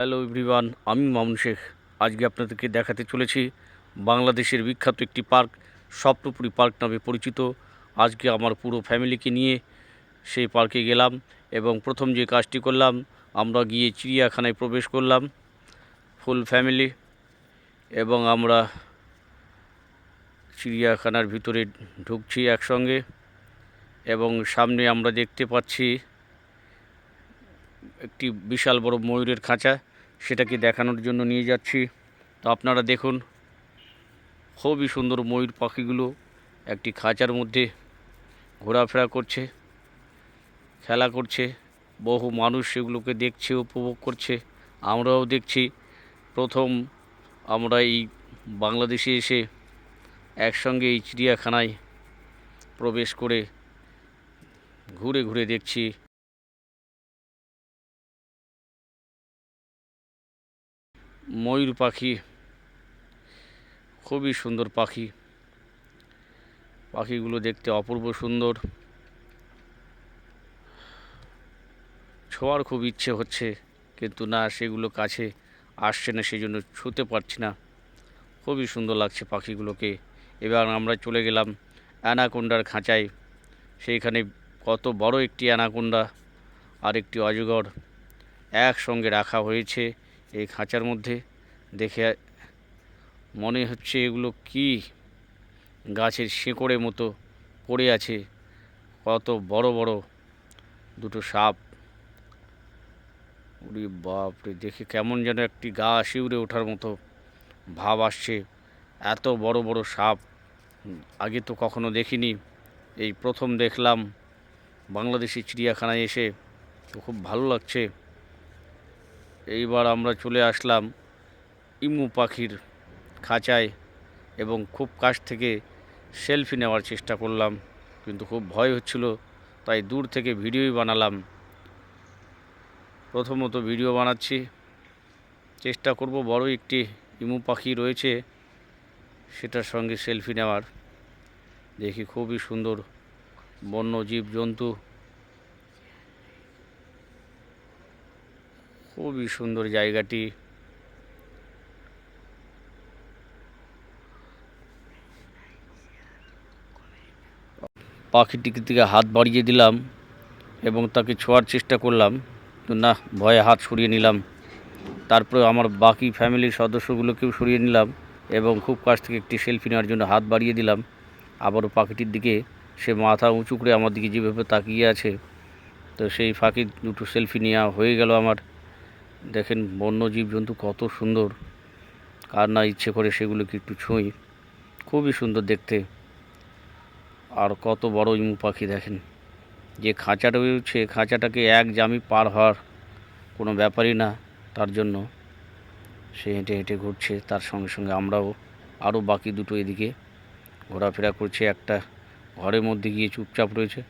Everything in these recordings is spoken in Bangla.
হ্যালো এভরিওয়ান, আমি মামুন শেখ। আজকে আপনাদেরকে দেখাতে চলেছি বাংলাদেশের বিখ্যাত একটি পার্ক, স্বপ্নপুরী পার্ক নামে পরিচিত। আজকে আমার পুরো ফ্যামিলিকে নিয়ে সেই পার্কে গেলাম এবং প্রথম যে কাজটি করলাম, আমরা গিয়ে চিড়িয়াখানায় প্রবেশ করলাম ফুল ফ্যামিলি। এবং আমরা চিড়িয়াখানার ভিতরে ঢুকছি একসঙ্গে এবং সামনে আমরা দেখতে পাচ্ছি একটি বিশাল বড় ময়ূরের খাঁচা, সেটাকে দেখানোর জন্য নিয়ে যাচ্ছি। তো আপনারা দেখুন, খুবই সুন্দর ময়ূর পাখিগুলো একটি খাঁচার মধ্যে ঘোরাফেরা করছে, খেলা করছে। বহু মানুষ সেগুলোকে দেখছে, উপভোগ করছে, আমরাও দেখছি। প্রথম আমরা এই বাংলাদেশে এসে একসঙ্গে এই চিড়িয়াখানায় প্রবেশ করে ঘুরে ঘুরে দেখছি ময়ূর পাখি। খুবই সুন্দর পাখি, পাখিগুলো দেখতে অপূর্ব সুন্দর। ছোঁয়ার খুব ইচ্ছে হচ্ছে, কিন্তু না, সেগুলো কাছে আসছে না, সেই জন্য ছুঁতে পারছি না। খুবই সুন্দর লাগছে পাখিগুলোকে। এবার আমরা চলে গেলাম অ্যানাকোন্ডার খাঁচায়। সেইখানে কত বড় একটি অ্যানাকোন্ডা আর একটি অজগর একসঙ্গে রাখা হয়েছে এই খাঁচার মধ্যে। দেখে মনে হচ্ছে এগুলো কি গাছের শেকড়ের মতো পড়ে আছে। কত বড় বড় দুটো সাপ! ওরে বাপরে, দেখে কেমন যেন একটি গা শিউরে ওঠার মতো ভাব আসছে। এত বড় বড় সাপ আগে তো কখনো দেখিনি, এই প্রথম দেখলাম বাংলাদেশি চিড়িয়াখানায় এসে। তো খুব ভালো লাগছে। এইবার আমরা চলে আসলাম ইমু পাখির খাঁচায় এবং খুব কাছ থেকে সেলফি নেওয়ার চেষ্টা করলাম, কিন্তু খুব ভয় হচ্ছিল, তাই দূর থেকে ভিডিওই বানালাম। প্রথমত ভিডিও বানাচ্ছি, চেষ্টা করব বড় একটি ইমু পাখি রয়েছে সেটার সঙ্গে সেলফি নেওয়ার। দেখি খুবই সুন্দর বন্য জীবজন্তু, খুবই সুন্দর জায়গাটি। পাখিটির দিকে হাত বাড়িয়ে দিলাম এবং তাকে ছোঁয়ার চেষ্টা করলাম, তো না, ভয়ে হাত সরিয়ে নিলাম। তারপরে আমার বাকি ফ্যামিলির সদস্যগুলোকেও সরিয়ে নিলাম এবং খুব কাছ থেকে একটি সেলফি নেওয়ার জন্য হাত বাড়িয়ে দিলাম। আবারও পাখিটির দিকে, সে মাথা উঁচু করে আমার দিকে যেভাবে তাকিয়ে আছে, তো সেই ফাঁকি দুটো সেলফি নেওয়া হয়ে গেল আমার। দেখেন বন্য জীবজন্তু কত সুন্দর, কার না ইচ্ছে করে সেগুলোকে একটু ছুঁই। খুবই সুন্দর দেখতে। আর কত বড় ইমু পাখি দেখেন। যে খাঁচাটা রয়েছে, খাঁচাটাকে এক জামি পার হওয়ার কোনো ব্যাপারই না, তার জন্য সে হেঁটে হেঁটে ঘুরছে। তার সঙ্গে সঙ্গে আমরাও, আরও বাকি দুটো এদিকে ঘোরাফেরা করছে। একটা ঘরের মধ্যে গিয়ে চুপচাপ রয়েছে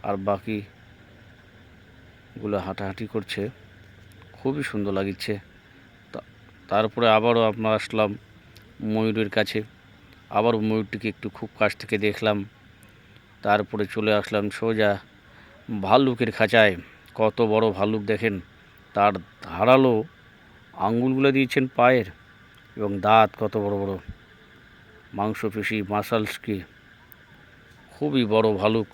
আর বাকিগুলো হাঁটাহাঁটি করছে। খুবই সুন্দর লাগছে। তারপরে আবারও আমরা আসলাম ময়ূরের কাছে। আবারও ময়ূরটিকে একটু খুব কাছ থেকে দেখলাম। তারপরে চলে আসলাম সোজা ভাল্লুকের খাঁচায়। কত বড় ভাল্লুক দেখেন, তার ধারালো আঙ্গুলগুলো দিয়েছেন পায়ের, এবং দাঁত কত বড় বড়, মাংসপেশি মাসালসকে। খুবই বড় ভালুক।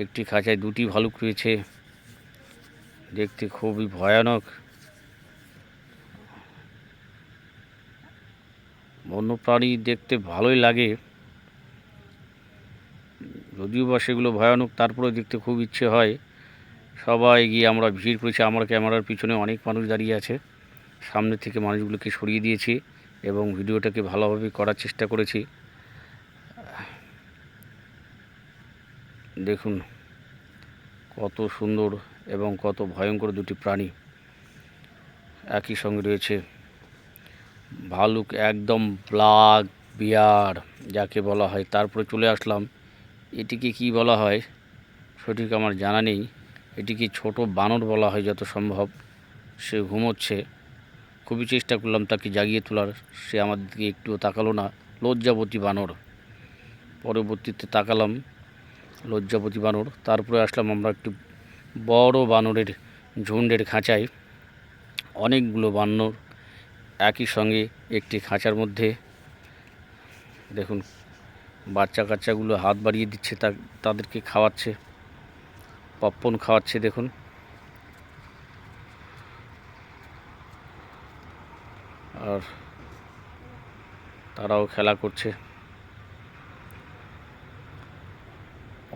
একটি খাঁচায় দুটি ভালুক রয়েছে, দেখতে খুবই ভয়ানক। বন্যপ্রাণী দেখতে ভালোই লাগে, যদিও বা সেগুলো ভয়ানক, তারপরেও দেখতে খুব ইচ্ছে হয়। সবাই গিয়ে আমরা ভিড় করেছি। আমার ক্যামেরার পিছনে অনেক মানুষ দাঁড়িয়ে আছে, সামনে থেকে মানুষগুলোকে সরিয়ে দিয়েছি এবং ভিডিওটাকে ভালোভাবে করার চেষ্টা করেছি। দেখুন কত সুন্দর এবং কত ভয়ঙ্কর দুটি প্রাণী একই সঙ্গে রয়েছে। ভালুক একদম ব্ল্যাক বিয়ার যাকে বলা হয়। তারপরে চলে আসলাম, এটিকে কি বলা হয় সঠিক আমার জানা নেই। এটিকে ছোট বানর বলা হয় যত সম্ভব। সে ঘুমোচ্ছে, খুবই চেষ্টা করলাম তাকে জাগিয়ে তোলার, সে আমার দিকে একটুও তাকালো না। লজ্জাবতী বানর। পরবর্তীতে তাকালাম, লজ্জাবতী বানর। তারপরে আসলাম আমরা একটু বড় বানরের ঝুন্ডের খাঁচায়। অনেকগুলো বানর একই সঙ্গে একটি খাঁচার মধ্যে। দেখুন বাচ্চা কাচ্চাগুলো হাত বাড়িয়ে দিচ্ছে, তাদেরকে খাওয়াচ্ছে, পপকর্ন খাওয়াচ্ছে। দেখুন আর তারাও খেলা করছে।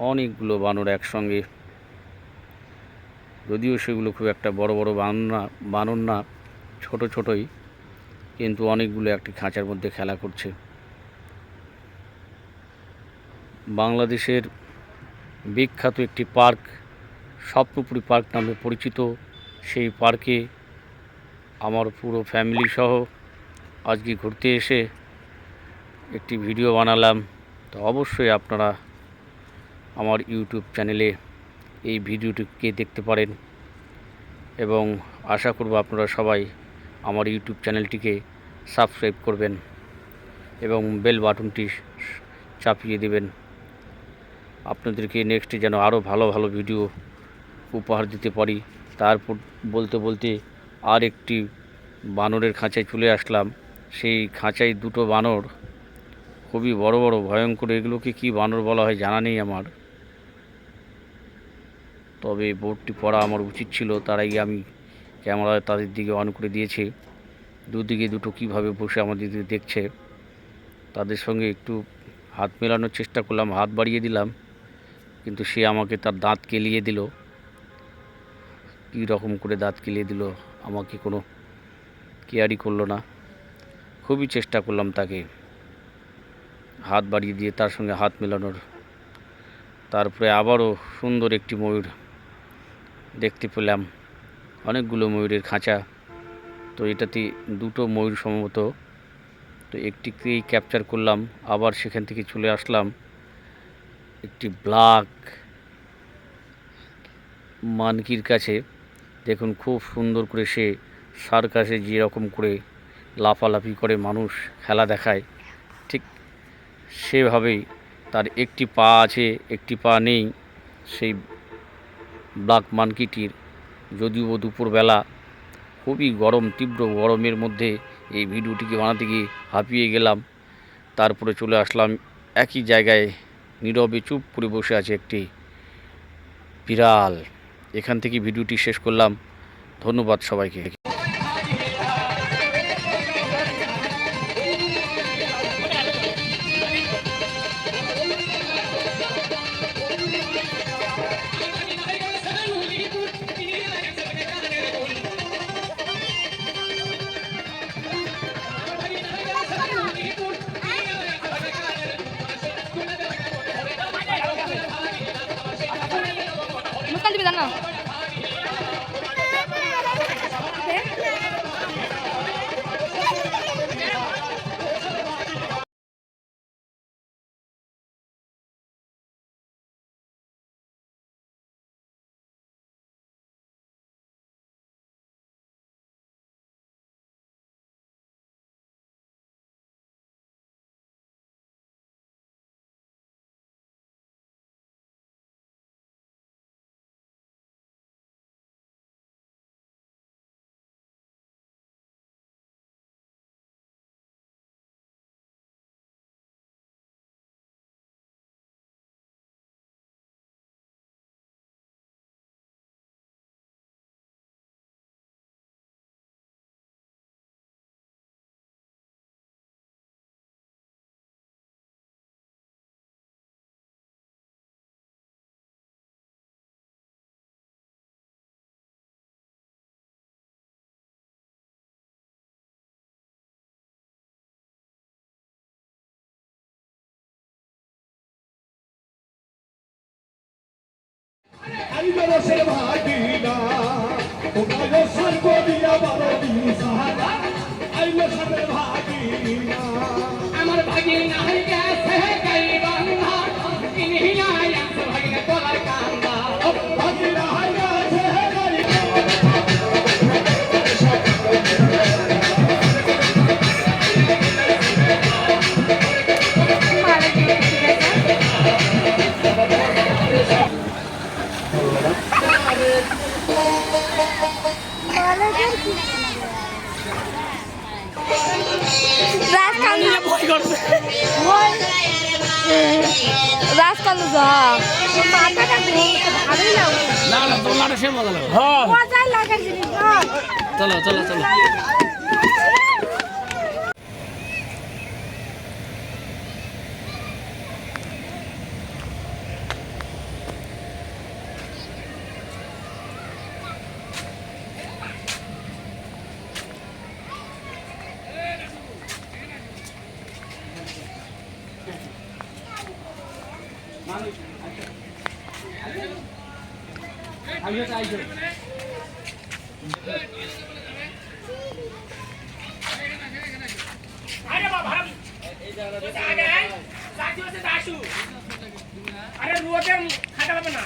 অনেকগুলো বানর একসঙ্গে, যদিও সেগুলো খুব একটা বড় বড় বানর না, ছোট ছোটই, কিন্তু অনেকগুলো একটি খাঁচার মধ্যে খেলা করছে। বাংলাদেশের বিখ্যাত একটি পার্ক, স্বপ্নপুরী পার্ক নামে পরিচিত, সেই পার্কে আমার পুরো ফ্যামিলি সহ আজকে ঘুরতে এসে একটি ভিডিও বানালাম। তো অবশ্যই আপনারা আমার ইউটিউব চ্যানেলে এই ভিডিওটিকে দেখতে পারেন এবং আশা করব আপনারা সবাই আমার ইউটিউব চ্যানেলটিকে সাবস্ক্রাইব করবেন এবং বেল বাটনটি চাপিয়ে দেবেন। আপনাদেরকে নেক্সটে যেন আরও ভালো ভালো ভিডিও উপহার দিতে পারি। তারপর বলতে বলতে আর একটি বানরের খাঁচায় চলে আসলাম। সেই খাঁচায় দুটো বানর, খুবই বড় বড়, ভয়ঙ্কর। এগুলোকে কি বানর বলা হয় জানা নেই আমার, তবে বোর্ডটি পড়া আমার উচিত ছিল, তার আগে আমি ক্যামেরায় তাদের দিকে অন করে দিয়েছি। দুদিকে দুটো কীভাবে বসে আমাদের দিকে দেখছে, তাদের সঙ্গে একটু হাত মেলানোর চেষ্টা করলাম, হাত বাড়িয়ে দিলাম, কিন্তু সে আমাকে তার দাঁত কেলিয়ে দিল। কী রকম করে দাঁত কেলিয়ে দিল, আমাকে কোনো কেয়ারই করলো না। খুবই চেষ্টা করলাম তাকে হাত বাড়িয়ে দিয়ে তার সঙ্গে হাত মেলানোর। তারপরে আবারও সুন্দর একটি ময়ূর দেখতে পেলাম, অনেকগুলো ময়ূরের খাঁচা। তো এটাতে দুটো ময়ূর সম্ভবত, তো একটিকেই ক্যাপচার করলাম। আবার সেখান থেকে চলে আসলাম একটি ব্ল্যাক মানকির কাছে। দেখুন খুব সুন্দর করে সে সার্কাসে যেরকম করে লাফালাফি করে মানুষ খেলা দেখায়, ঠিক সেভাবেই তার একটি পা আছে, একটি পা নেই সেই ব্ল্যাক মানকিটির। যদিও দুপুরবেলা খুবই গরম, তীব্র গরমের মধ্যে এই ভিডিওটিকে বানাতে গিয়ে হাঁপিয়ে গেলাম। তারপরে চলে আসলাম একই জায়গায়, নীরবে চুপ করে বসে আছে একটি বিড়াল। এখান থেকে ভিডিওটি শেষ করলাম। ধন্যবাদ সবাইকে। মুস্কান দিবি জানো আইবরসের ভাগিনা ওকালো সর্ব দিয়া বড় দিশারা আইবরসের ভাগিনা আমার ভাগিনা হই গেছে গাইবান্ধা ইনহিনা ইয়াস ভাগিনা তোলার কান্দা ভাগিনা হই গেছে মালা করছে রাজকালু যা মাথাটা ভালোই লাগে না না দোলনাটা সে মজা লাগে মজাই লাগার জিনিস না চলো চলো চলো আরে রুয়াদের খাটা হবে না